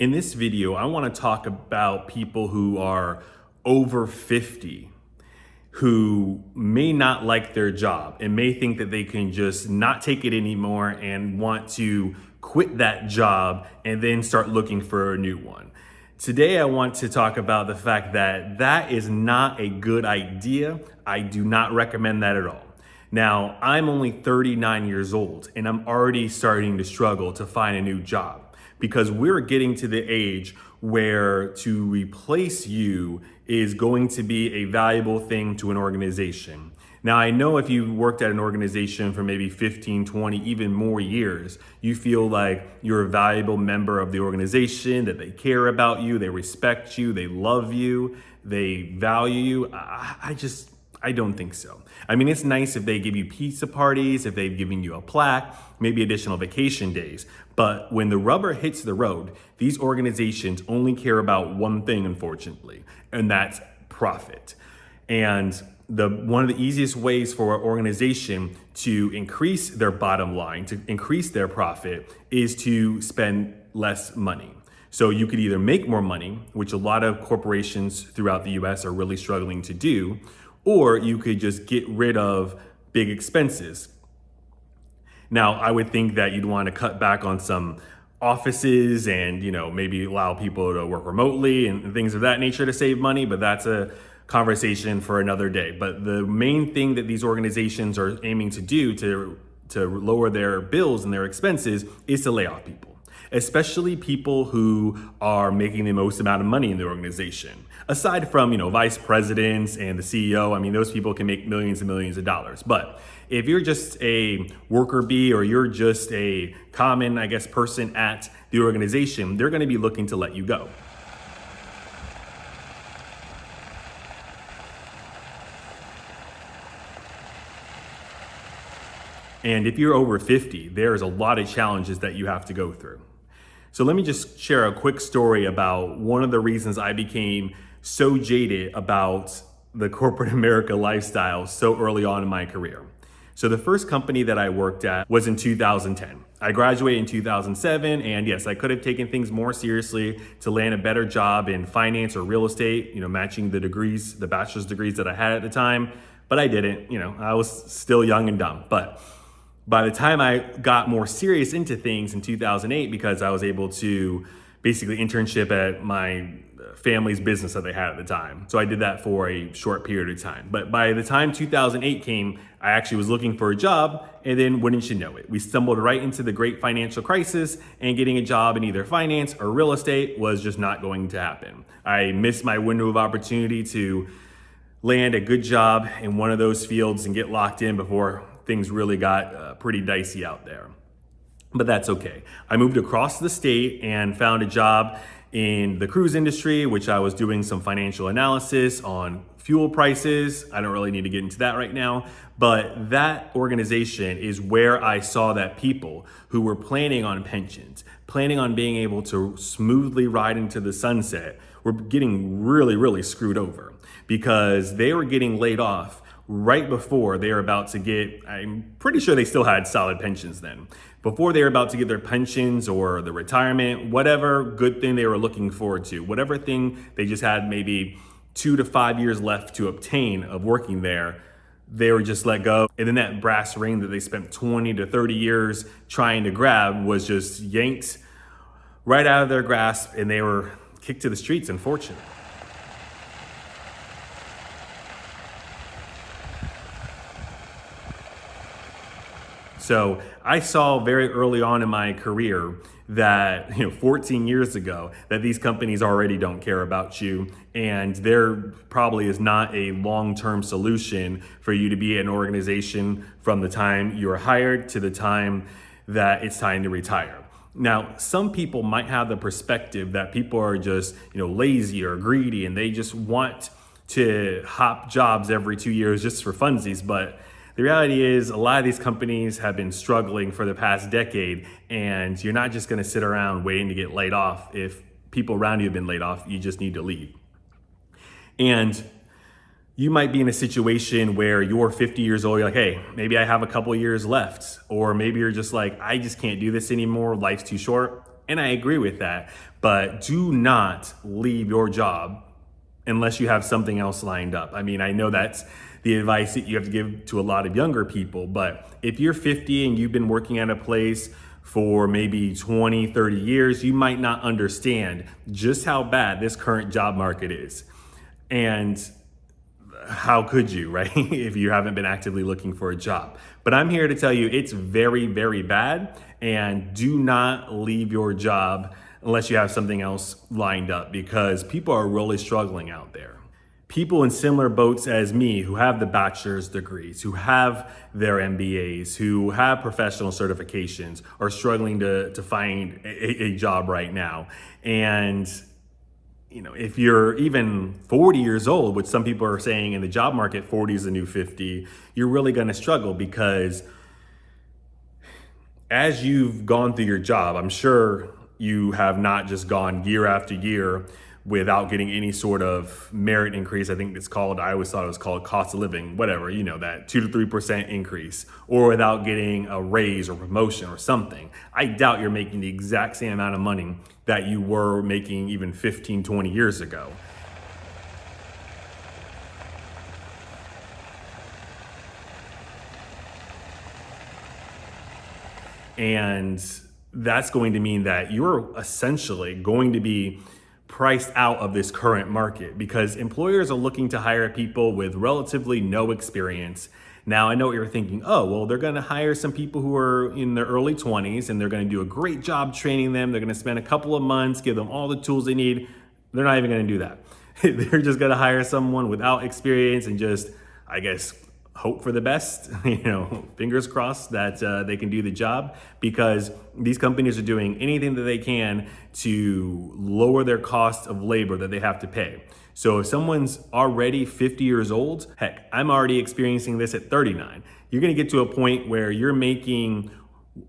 In this video, I want to talk about people who are over 50 who may not like their job and may think that they can just not take it anymore and want to quit that job and then start looking for a new one. Today, I want to talk about the fact that that is not a good idea. I do not recommend that at all. Now, I'm only 39 years old and I'm already starting to struggle to find a new job because we're getting to the age where to replace you is going to be a valuable thing to an organization. Now, I know if you worked at an organization for maybe 15, 20, even more years, you feel like you're a valuable member of the organization, that they care about you, they respect you, they love you, they value you. I don't think so. I mean, it's nice if they give you pizza parties, if they've given you a plaque, maybe additional vacation days. But when the rubber hits the road, these organizations only care about one thing, unfortunately, and that's profit. And one of the easiest ways for an organization to increase their bottom line, to increase their profit, is to spend less money. So you could either make more money, which a lot of corporations throughout the US are really struggling to do, or you could just get rid of big expenses. Now, I would think that you'd want to cut back on some offices and, maybe allow people to work remotely and things of that nature to save money, but that's a conversation for another day. But the main thing that these organizations are aiming to do to lower their bills and their expenses is to lay off people, especially people who are making the most amount of money in the organization. Aside from, vice presidents and the CEO, I mean, those people can make millions and millions of dollars. But if you're just a worker bee or you're just a common, person at the organization, they're going to be looking to let you go. And if you're over 50, there's a lot of challenges that you have to go through. So let me just share a quick story about one of the reasons I became so jaded about the corporate America lifestyle so early on in my career. So the first company that I worked at was in 2010. I graduated in 2007, and yes, I could have taken things more seriously to land a better job in finance or real estate, matching the degrees, the bachelor's degrees that I had at the time, but I didn't. I was still young and dumb. But by the time I got more serious into things in 2008, because I was able to basically internship at my family's business that they had at the time. So I did that for a short period of time. But by the time 2008 came, I actually was looking for a job, and then wouldn't you know it, we stumbled right into the great financial crisis, and getting a job in either finance or real estate was just not going to happen. I missed my window of opportunity to land a good job in one of those fields and get locked in before things really got pretty dicey out there. But that's okay. I moved across the state and found a job in the cruise industry, which I was doing some financial analysis on fuel prices. I don't really need to get into that right now, but that organization is where I saw that people who were planning on pensions, planning on being able to smoothly ride into the sunset, were getting really, really screwed over because they were getting laid off right before they were about to get, I'm pretty sure they still had solid pensions then, before they were about to get their pensions or the retirement, whatever good thing they were looking forward to, whatever thing they just had maybe 2 to 5 years left to obtain of working there, they were just let go. And then that brass ring that they spent 20 to 30 years trying to grab was just yanked right out of their grasp, and they were kicked to the streets, unfortunately. So I saw very early on in my career that 14 years ago that these companies already don't care about you, and there probably is not a long-term solution for you to be an organization from the time you're hired to the time that it's time to retire. Now, some people might have the perspective that people are just lazy or greedy and they just want to hop jobs every 2 years just for funsies, but the reality is a lot of these companies have been struggling for the past decade, and you're not just going to sit around waiting to get laid off. If people around you have been laid off, you just need to leave. And you might be in a situation where you're 50 years old, you're like, hey, maybe I have a couple years left. Or maybe you're just like, I just can't do this anymore, life's too short. And I agree with that. But do not leave your job unless you have something else lined up. I mean, I know that's the advice that you have to give to a lot of younger people, but if you're 50 and you've been working at a place for maybe 20, 30 years, you might not understand just how bad this current job market is. And how could you, right? If you haven't been actively looking for a job. But I'm here to tell you it's very, very bad, and do not leave your job unless you have something else lined up, because people are really struggling out there. People in similar boats as me who have the bachelor's degrees, who have their MBAs, who have professional certifications are struggling to find a job right now. And if you're even 40 years old, which some people are saying in the job market, 40 is the new 50, you're really going to struggle, because as you've gone through your job, I'm sure you have not just gone year after year without getting any sort of merit increase. I think it's called, I always thought it was called cost of living, whatever, that 2 to 3% increase, or without getting a raise or promotion or something. I doubt you're making the exact same amount of money that you were making even 15, 20 years ago. And that's going to mean that you're essentially going to be priced out of this current market, because employers are looking to hire people with relatively no experience. Now, I know what you're thinking, oh, well, they're going to hire some people who are in their early 20s and they're going to do a great job training them. They're going to spend a couple of months, give them all the tools they need. They're not even going to do that. They're just going to hire someone without experience and just, I guess, hope for the best, fingers crossed that they can do the job, because these companies are doing anything that they can to lower their cost of labor that they have to pay. So if someone's already 50 years old, heck, I'm already experiencing this at 39. You're going to get to a point where you're making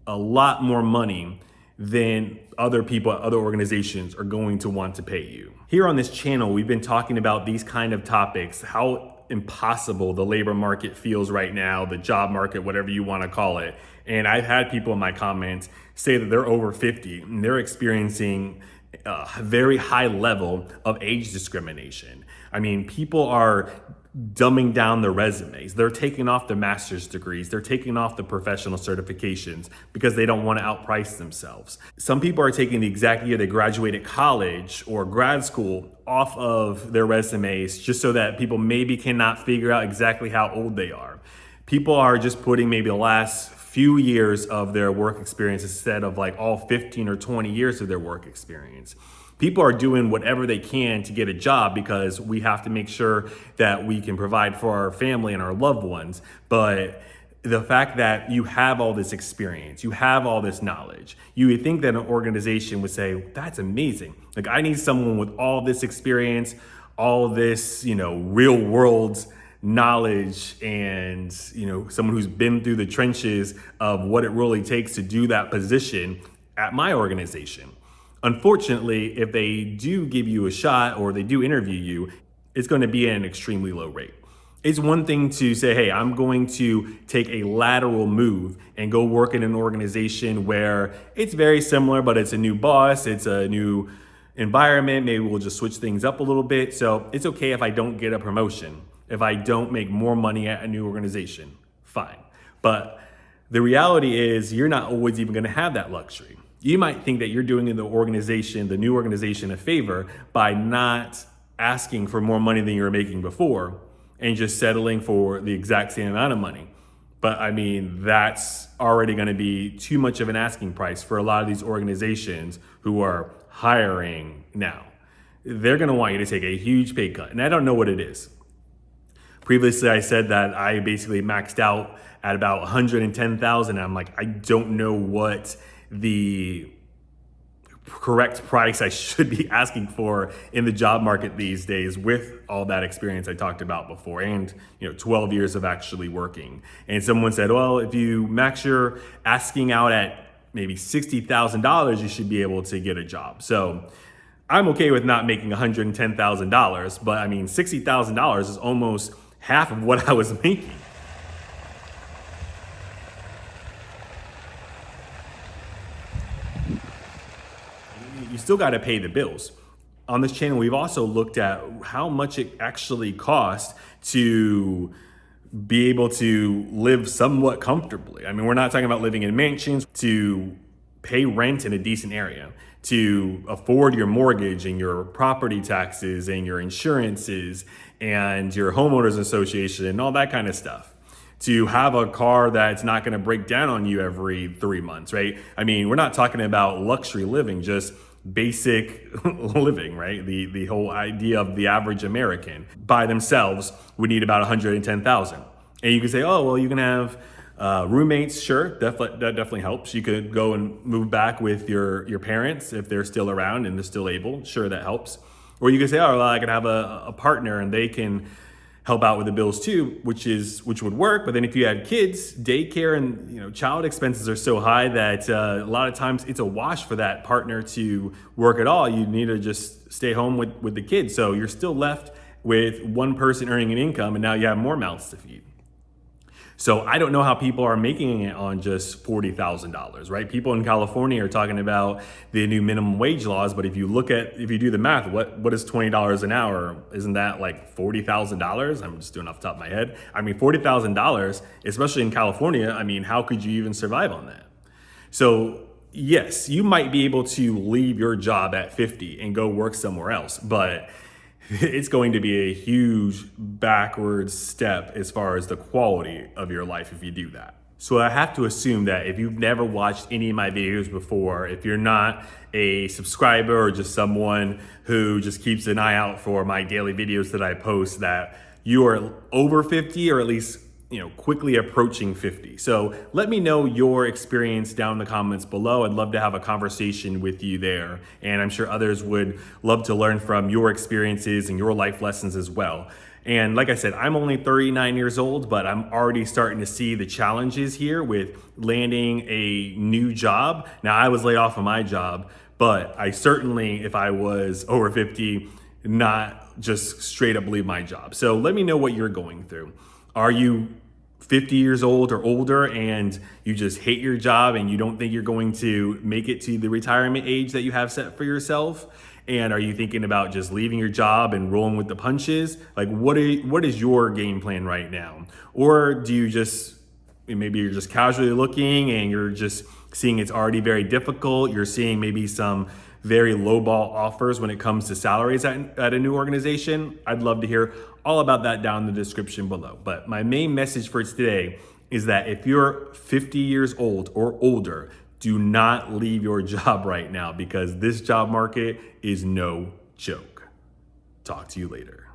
a lot more money than other people at other organizations are going to want to pay you. Here on this channel, we've been talking about these kind of topics, how impossible the labor market feels right now, the job market, whatever you want to call it. And I've had people in my comments say that they're over 50 and they're experiencing a very high level of age discrimination. I mean, people are dumbing down their resumes. They're taking off their master's degrees. They're taking off the professional certifications because they don't want to outprice themselves. Some people are taking the exact year they graduated college or grad school off of their resumes just so that people maybe cannot figure out exactly how old they are. People are just putting maybe the last few years of their work experience instead of like all 15 or 20 years of their work experience. People are doing whatever they can to get a job because we have to make sure that we can provide for our family and our loved ones. But the fact that you have all this experience, you have all this knowledge, you would think that an organization would say, that's amazing. Like, I need someone with all this experience, all this, real world knowledge, and someone who's been through the trenches of what it really takes to do that position at my organization. Unfortunately, if they do give you a shot or they do interview you, it's going to be at an extremely low rate. It's one thing to say, hey, I'm going to take a lateral move and go work in an organization where it's very similar, but it's a new boss, it's a new environment, maybe we'll just switch things up a little bit. So it's okay if I don't get a promotion, if I don't make more money at a new organization, fine. But the reality is you're not always even going to have that luxury. You might think that you're doing the new organization, a favor by not asking for more money than you were making before and just settling for the exact same amount of money. But I mean, that's already going to be too much of an asking price for a lot of these organizations who are hiring now. They're going to want you to take a huge pay cut. And I don't know what it is. Previously, I said that I basically maxed out at about 110,000. I'm like, I don't know what the correct price I should be asking for in the job market these days with all that experience I talked about before and 12 years of actually working. And someone said, well, if you max your asking out at maybe $60,000, you should be able to get a job. So I'm okay with not making $110,000, but I mean, $60,000 is almost half of what I was making. still got to pay the bills. On this channel, we've also looked at how much it actually costs to be able to live somewhat comfortably. I mean, we're not talking about living in mansions, to pay rent in a decent area, to afford your mortgage and your property taxes and your insurances and your homeowners association and all that kind of stuff. To have a car that's not going to break down on you every 3 months, right? I mean, we're not talking about luxury living, just basic living, right? The whole idea of the average American by themselves would need about 110,000. And you can say, oh, well, you can have roommates. Sure, that definitely helps. You could go and move back with your parents if they're still around and they're still able. Sure, that helps. Or you could say, oh, well, I could have a partner and they can help out with the bills too, which would work. But then if you had kids, daycare and child expenses are so high that a lot of times it's a wash for that partner to work at all. You need to just stay home with the kids. So you're still left with one person earning an income, and now you have more mouths to feed. So I don't know how people are making it on just $40,000, right? People in California are talking about the new minimum wage laws, but if you do the math, what is $20 an hour? Isn't that like $40,000? I'm just doing off the top of my head. I mean, $40,000, especially in California, I mean, how could you even survive on that? So yes, you might be able to leave your job at 50 and go work somewhere else, but it's going to be a huge backwards step as far as the quality of your life if you do that. So I have to assume that if you've never watched any of my videos before, if you're not a subscriber or just someone who just keeps an eye out for my daily videos that I post, that you are over 50 or at least quickly approaching 50. So let me know your experience down in the comments below. I'd love to have a conversation with you there. And I'm sure others would love to learn from your experiences and your life lessons as well. And like I said, I'm only 39 years old, but I'm already starting to see the challenges here with landing a new job. Now, I was laid off of my job, but I certainly, if I was over 50, not just straight up leave my job. So let me know what you're going through. Are you 50 years old or older and you just hate your job and you don't think you're going to make it to the retirement age that you have set for yourself? And are you thinking about just leaving your job and rolling with the punches? Like, what is your game plan right now? Or do you maybe you're just casually looking and you're just seeing it's already very difficult. You're seeing maybe some very lowball offers when it comes to salaries at a new organization. I'd love to hear all about that down in the description below. But my main message for today is that if you're 50 years old or older, do not leave your job right now because this job market is no joke. Talk to you later.